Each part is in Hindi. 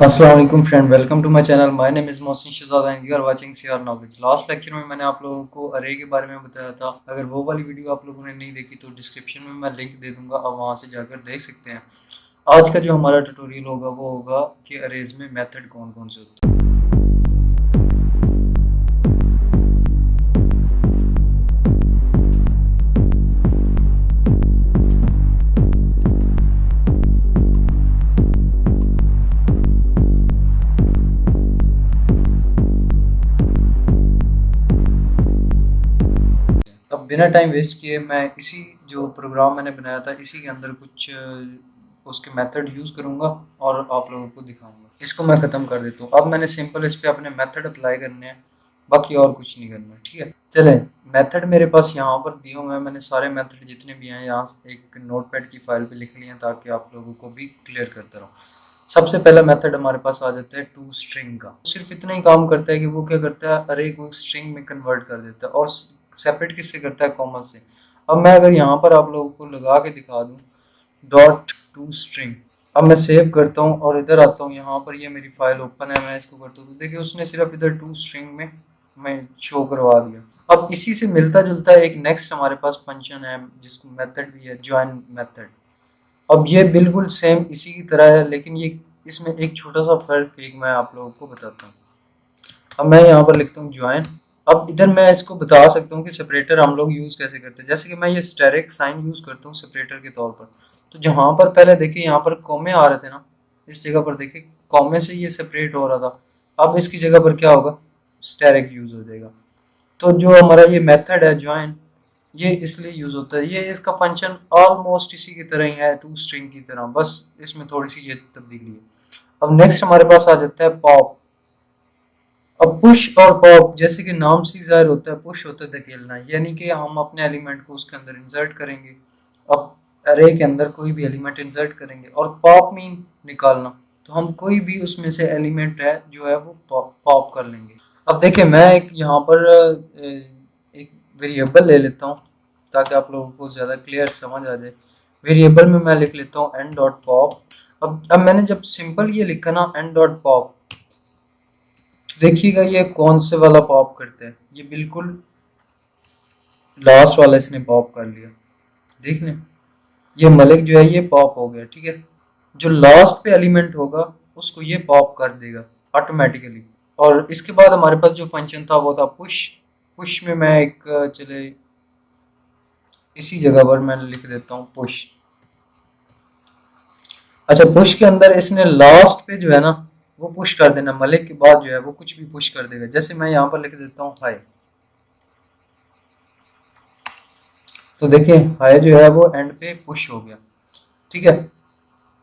अस्सलाम वालेकुम friend, welcome to my channel. My name is Mohsin Shahzad and you are watching CR knowledge. Last lecture में मैंने आप लोगों को अरे के बारे में बताया था। अगर वो वाली वीडियो आप लोगों ने नहीं देखी तो डिस्क्रिप्शन में मैं लिंक दे दूंगा, आप वहां से जाकर देख सकते हैं। आज का जो हमारा ट्यूटोरियल होगा वो होगा कि अरेज में मेथड कौन कौन से होते हैं। अब बिना टाइम वेस्ट किए मैं इसी जो प्रोग्राम मैंने बनाया था इसी के अंदर कुछ उसके मेथड यूज़ करूँगा और आप लोगों को दिखाऊंगा। इसको मैं ख़त्म कर देता हूँ। अब मैंने सिंपल इस पे अपने मेथड अप्लाई करने हैं, बाकी और कुछ नहीं करना है। ठीक है, चलें। मेथड मेरे पास यहाँ पर दिए हुए हैं। मैंने सारे मेथड जितने भी हैं यहाँ एक नोटपैड की फाइल पे लिख लिए हैं ताकि आप लोगों को भी क्लियर करता रहूँ। सबसे पहला मेथड हमारे पास आ जाता है टू स्ट्रिंग का। सिर्फ इतना ही काम करता है कि वो क्या करता है, अरे को स्ट्रिंग में कन्वर्ट कर देता है और सेपरेट किससे करता है, कॉमा से। अब मैं अगर यहाँ पर आप लोगों को लगा के दिखा दूँ डॉट टू स्ट्रिंग, अब मैं सेव करता हूँ और इधर आता हूँ। यहाँ पर ये मेरी फाइल ओपन है, मैं इसको करता हूँ तो देखिए उसने सिर्फ इधर टू स्ट्रिंग में मैं शो करवा दिया। अब इसी से मिलता जुलता एक नेक्स्ट हमारे पास फंक्शन है जिसको मेथड भी है, ज्वाइन मेथड। अब ये बिल्कुल सेम इसी की तरह है, लेकिन ये इसमें एक छोटा सा फर्क एक मैं आप लोगों को बताता हूँ। अब मैं यहाँ पर लिखता हूँ ज्वाइन। अब इधर मैं इसको बता सकता हूँ कि सेपरेटर हम लोग यूज़ कैसे करते हैं। जैसे कि मैं ये स्टेरिक साइन यूज़ करता हूँ सेपरेटर के तौर पर। तो जहाँ पर पहले देखिए यहाँ पर कॉमे आ रहे थे ना, इस जगह पर देखिए कॉमे से ये सेपरेट हो रहा था। अब इसकी जगह पर क्या होगा, स्टेरिक यूज़ हो जाएगा। तो जो हमारा ये मेथड है ज्वाइन, ये इसलिए यूज़ होता है। ये इसका फंक्शन ऑलमोस्ट इसी की तरह ही है, टू स्ट्रिंग की तरह, बस इसमें थोड़ी सी ये तब्दीली है। अब नेक्स्ट हमारे पास आ जाता है पॉप। अब पुश और पॉप जैसे कि नाम से जाहिर होता है, पुश होता है धकेलना, यानी कि हम अपने एलिमेंट को उसके अंदर इंसर्ट करेंगे। अब अरे के अंदर कोई भी एलिमेंट इंसर्ट करेंगे और पॉप मीन निकालना, तो हम कोई भी उसमें से एलिमेंट है जो है वो पॉप कर लेंगे। अब देखिए मैं एक यहाँ पर एक वेरिएबल ले लेता हूँ ताकि आप लोगों को ज़्यादा क्लियर समझ आ जाए। वेरिएबल में मैं लिख लेता हूँ एन डॉट पॉप। अब मैंने जब सिंपल ये लिखा ना एन डॉट पॉप, तो देखिएगा ये कौन से वाला पॉप करते हैं, ये बिल्कुल लास्ट वाला इसने पॉप कर लिया। देख लें, ये मलिक जो है ये पॉप हो गया। ठीक है, जो लास्ट पे एलिमेंट होगा उसको ये पॉप कर देगा ऑटोमेटिकली। और इसके बाद हमारे पास जो फंक्शन था वो था पुश। पुश में मैं एक चले इसी जगह पर मैं लिख देता हूँ पुश। अच्छा, पुश के अंदर इसने लास्ट पे जो है ना वो पुश कर देना, मलिक के बाद जो है वो कुछ भी पुश कर देगा। जैसे मैं यहाँ पर लिख देता हूँ हाय, तो देखिए हाय जो है वो एंड पे पुश हो गया। ठीक है,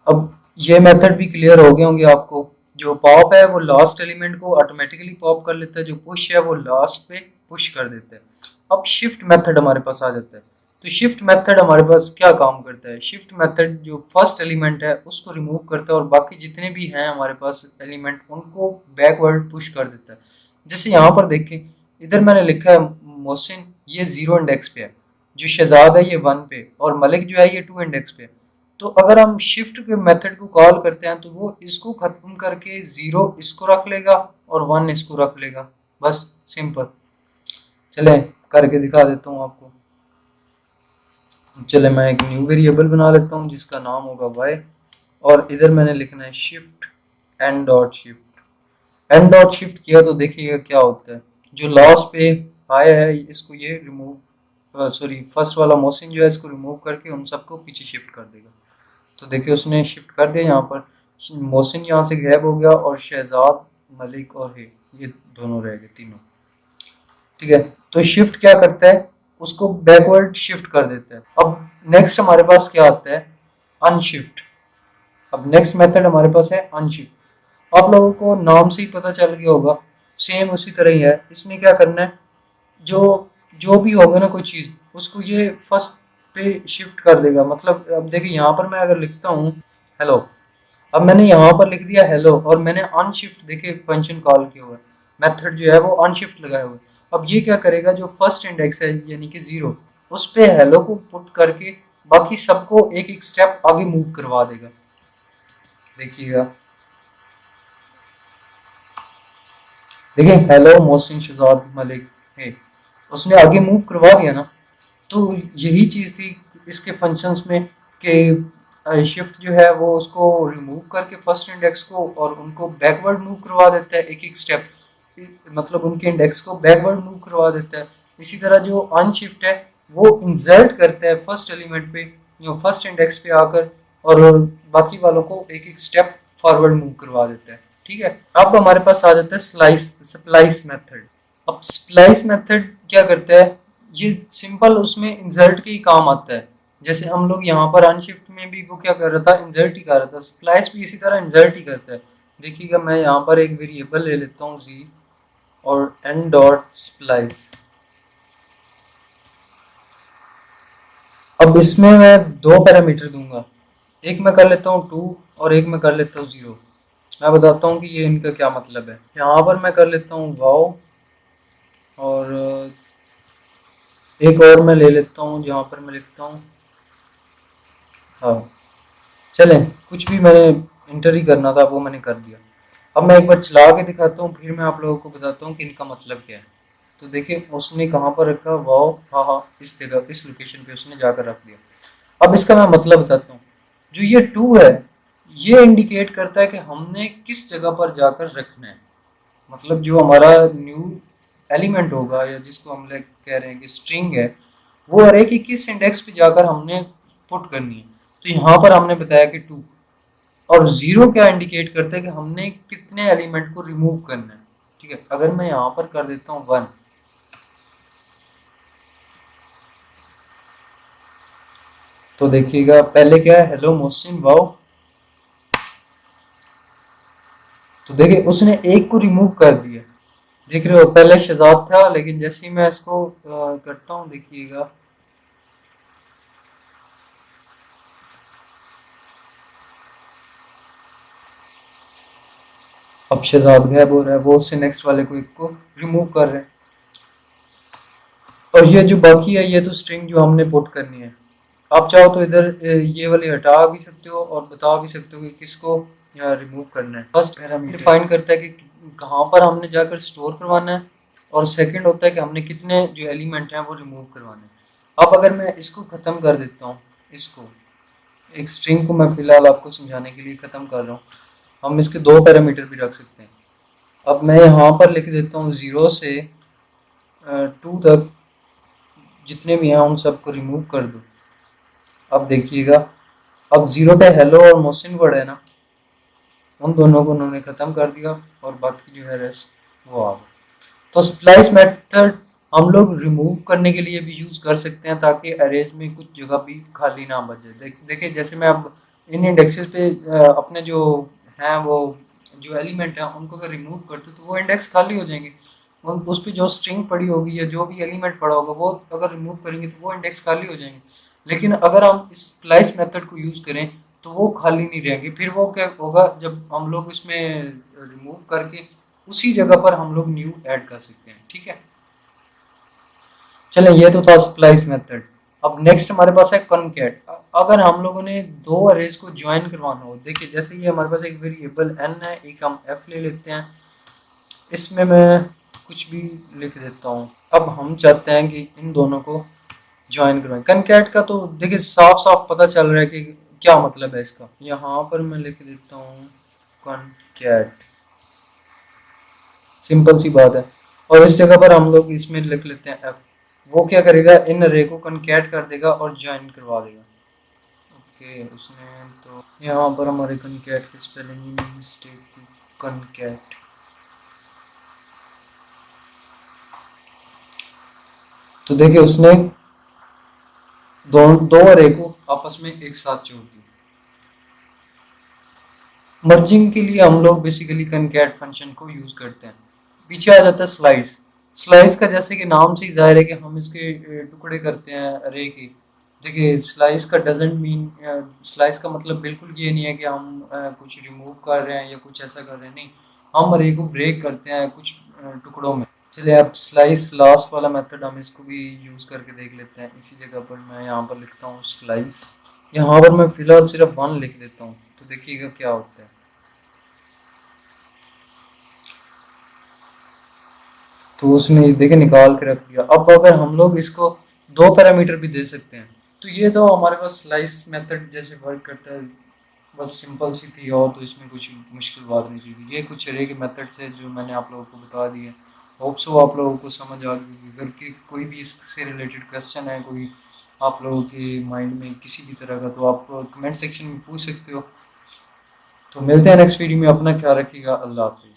अब ये मेथड भी क्लियर हो गए होंगे आपको। जो पॉप है वो लास्ट एलिमेंट को ऑटोमेटिकली पॉप कर लेता है, जो पुश है वो लास्ट पे पुश कर देता है। अब शिफ्ट मेथड हमारे पास आ जाता है। तो शिफ्ट मेथड हमारे पास क्या काम करता है, शिफ्ट मेथड जो फर्स्ट एलिमेंट है उसको रिमूव करता है और बाकी जितने भी हैं हमारे पास एलिमेंट उनको बैकवर्ड पुश कर देता है। जैसे यहाँ पर देखें, इधर मैंने लिखा है मोहसिन, ये 0 इंडेक्स पे है। जो शहजाद है ये 1 पे और मलिक जो है ये 2 इंडेक्स पे है। तो अगर हम शिफ्ट के मेथड को कॉल करते हैं तो वो इसको खत्म करके 0 इसको रख लेगा और 1 इसको रख लेगा, बस सिंपल। चले करके दिखा देता हूँ आपको। चले मैं एक न्यू वेरिएबल बना लेता हूँ जिसका नाम होगा y, और इधर मैंने लिखना है shift N dot shift. N dot shift किया तो देखिएगा क्या होता है, जो लास्ट पे आया है इसको ये रिमूव, सॉरी फर्स्ट वाला मोशन जो है इसको रिमूव करके उन सबको पीछे शिफ्ट कर देगा। तो देखिए उसने शिफ्ट कर दिया, यहाँ पर मोहसिन यहाँ से गैब हो गया और शहजाद, मलिक और ये दोनों रह गए तीनों। ठीक है, तो शिफ्ट क्या करता है, उसको बैकवर्ड शिफ्ट कर देता है। अब नेक्स्ट हमारे पास क्या आता है, अनशिफ्ट। अब नेक्स्ट मेथड हमारे पास है अनशिफ्ट। आप लोगों को नाम से ही पता चल गया होगा, सेम उसी तरह ही है। इसने क्या करना है, जो जो भी होगा ना कोई चीज़ उसको ये फर्स्ट पे शिफ्ट कर देगा। मतलब अब देखिए यहाँ पर मैं अगर लिखता हूँ हेलो, अब मैंने यहाँ पर लिख दिया हेलो और मैंने अनशिफ्ट देखिए फंक्शन कॉल किया हुआ है, मेथड जो है वो अनशिफ्ट लगाया हुआ है। अब ये क्या करेगा, जो फर्स्ट इंडेक्स है यानी कि 0 उस पे हेलो को पुट करके बाकी सबको एक एक स्टेप आगे मूव करवा देगा। देखिएगा देखिए हेलो मोहसिन शहजाद मलिक है, उसने आगे मूव करवा दिया ना। तो यही चीज़ थी इसके फंक्शंस में कि शिफ्ट जो है वो उसको रिमूव करके फर्स्ट इंडेक्स को और उनको बैकवर्ड मूव करवा देता है एक एक स्टेप, मतलब उनके इंडेक्स को बैकवर्ड मूव करवा देता है। इसी तरह जो अनशिफ्ट है वो इंसर्ट करता है फर्स्ट एलिमेंट पे, फर्स्ट इंडेक्स पे आकर, और बाकी वालों को एक एक स्टेप फॉरवर्ड मूव करवा देता है। ठीक है, अब हमारे पास आ जाता है स्प्लाइस मेथड। अब स्प्लाइस मेथड क्या करता है, ये सिंपल उसमें इंसर्ट के ही काम आता है। जैसे हम लोग यहाँ पर अनशिफ्ट में भी वो क्या कर रहा था, इंसर्ट ही कर रहा था, स्प्लाइस भी इसी तरह इंसर्ट ही करता है। देखिएगा मैं यहाँ पर एक वेरिएबल ले लेता हूँ जी, और एन डॉट स्प्लाइस। अब इसमें मैं दो पैरामीटर दूंगा, एक मैं कर लेता हूँ 2 और एक मैं कर लेता हूँ 0। मैं बताता हूँ कि ये इनका क्या मतलब है। यहाँ पर मैं कर लेता हूँ वाओ, और एक और मैं ले लेता हूँ जहाँ पर मैं लिखता हूँ हाँ। चलें, कुछ भी मैंने इंटर ही करना था वो मैंने कर दिया। अब मैं एक बार चला के दिखाता हूँ, फिर मैं आप लोगों को बताता हूँ कि इनका मतलब क्या है। तो देखिए उसने कहाँ पर रखा, वाओ, हाँ हाँ, इस जगह इस लोकेशन पे उसने जाकर रख दिया। अब इसका मैं मतलब बताता हूँ। जो ये 2 है, ये इंडिकेट करता है कि हमने किस जगह पर जाकर रखना है। मतलब जो हमारा न्यू एलिमेंट होगा, या जिसको हम लोग कह रहे हैं कि स्ट्रिंग है, वो अरे की किस इंडेक्स पे जाकर हमने पुट करनी है। तो यहाँ पर हमने बताया कि 2, और 0 क्या इंडिकेट करता है कि हमने कितने एलिमेंट को रिमूव करना है। ठीक है, अगर मैं यहाँ पर कर देता हूँ 1, तो देखिएगा पहले क्या है, हेलो मोहसिन वाओ। तो देखिए उसने एक को रिमूव कर दिया। देख रहे हो, पहले शहजाद था, लेकिन जैसे ही मैं इसको करता हूँ देखिएगा, अब शहजाद गायब हो रहा है, वो उससे नेक्स्ट वाले को एक को रिमूव कर रहे हैं। और ये जो बाकी है, ये तो स्ट्रिंग जो हमने पुट करनी है। आप चाहो तो इधर ये वाली हटा भी सकते हो और बता भी सकते हो कि किसको रिमूव करना है। फर्स्ट पैरामीटर डिफाइन करता है कि कहाँ पर हमने जाकर स्टोर करवाना है, और सेकंड होता है कि हमने कितने जो एलिमेंट हैं वो रिमूव करवाने हैं। अब अगर मैं इसको ख़त्म कर देता हूँ, इसको एक स्ट्रिंग को मैं फ़िलहाल आपको समझाने के लिए ख़त्म कर रहा हूँ। हम इसके दो पैरामीटर भी रख सकते हैं। अब मैं यहाँ पर लिख देता हूँ 0 से 2 तक जितने भी हैं उन सबको रिमूव कर दो। अब देखिएगा, अब 0 पे हेलो और मोहसिन वर्ड है ना, उन दोनों को उन्होंने ख़त्म कर दिया, और बाकी जो है रेस्ट वो आ गया। तो स्प्लाइस मेथड हम लोग रिमूव करने के लिए भी यूज़ कर सकते हैं, ताकि अरेज में कुछ जगह भी खाली ना बचे। देखिए जैसे मैं अब इन इंडेक्सेस पे अपने जो हैं वो जो एलिमेंट हैं उनको अगर रिमूव करते तो वो इंडेक्स खाली हो जाएंगे। उस पर जो स्ट्रिंग पड़ी होगी या जो भी एलिमेंट पड़ा होगा वो अगर रिमूव करेंगे तो वो इंडेक्स खाली हो जाएंगे। लेकिन अगर हम इस स्प्लाइस मेथड को यूज़ करें तो वो खाली नहीं रहेंगे। फिर वो क्या होगा, जब हम लोग इसमें रिमूव करके उसी जगह पर हम लोग न्यू ऐड कर सकते हैं। ठीक है, चलें, ये तो था स्प्लाइस मेथड। अब नेक्स्ट हमारे पास है कॉनकैट। अगर हम लोगों ने दो अरेज को ज्वाइन करवाना हो, देखिए जैसे ये हमारे पास एक वेरिएबल n है, एक हम f ले लेते हैं, इसमें मैं कुछ भी लिख देता हूँ। अब हम चाहते हैं कि इन दोनों को ज्वाइन करवाएं। कॉनकैट का तो देखिए साफ साफ पता चल रहा है कि क्या मतलब है इसका। यहाँ पर मैं लिख देता हूँ कॉनकैट, सिंपल सी बात है। और इस जगह पर हम लोग इसमें लिख लेते हैं एफ। वो क्या करेगा, इन अरे को कनकैट कर देगा और ज्वाइन करवा देगा। ओके, उसने तो यहाँ पर हमारे कनकैट की स्पेलिंग में मिस्टेक थी, कनकैट। तो देखिए उसने दो अरे को आपस में एक साथ जोड़ दिया। मर्जिंग के लिए हम लोग बेसिकली कनकैट फंक्शन को यूज करते हैं। पीछे आ जाता है स्लाइस। स्लाइस का जैसे कि नाम से ही जाहिर है कि हम इसके टुकड़े करते हैं अरे के। देखिए स्लाइस का डजेंट मीन, स्लाइस का मतलब बिल्कुल ये नहीं है कि हम कुछ रिमूव कर रहे हैं या कुछ ऐसा कर रहे हैं, नहीं। हम अरे को ब्रेक करते हैं कुछ टुकड़ों में। चलिए अब स्लाइस लास्ट वाला मेथड हम इसको भी यूज़ करके देख लेते हैं। इसी जगह पर मैं यहाँ पर लिखता हूँ स्लाइस, यहाँ पर मैं फ़िलहाल सिर्फ 1 लिख देता हूँ, तो देखिएगा क्या होता है। तो उसने देखिए निकाल के रख दिया। अब अगर हम लोग इसको 2 पैरामीटर भी दे सकते हैं, तो ये तो हमारे पास स्लाइस मेथड जैसे वर्क करता है, बस सिंपल सी थी और तो इसमें कुछ मुश्किल बात नहीं थी। ये कुछ अरे के मेथड्स है जो मैंने आप लोगों को बता दिए। होप सो आप लोगों को समझ आ गई। अगर कि कोई भी इससे रिलेटेड क्वेश्चन है, कोई आप लोगों के माइंड में किसी भी तरह का, तो आप कमेंट सेक्शन में पूछ सकते हो। तो मिलते हैं नेक्स्ट वीडियो में। अपना ख्याल रखिएगा। अल्लाह हाफिज़।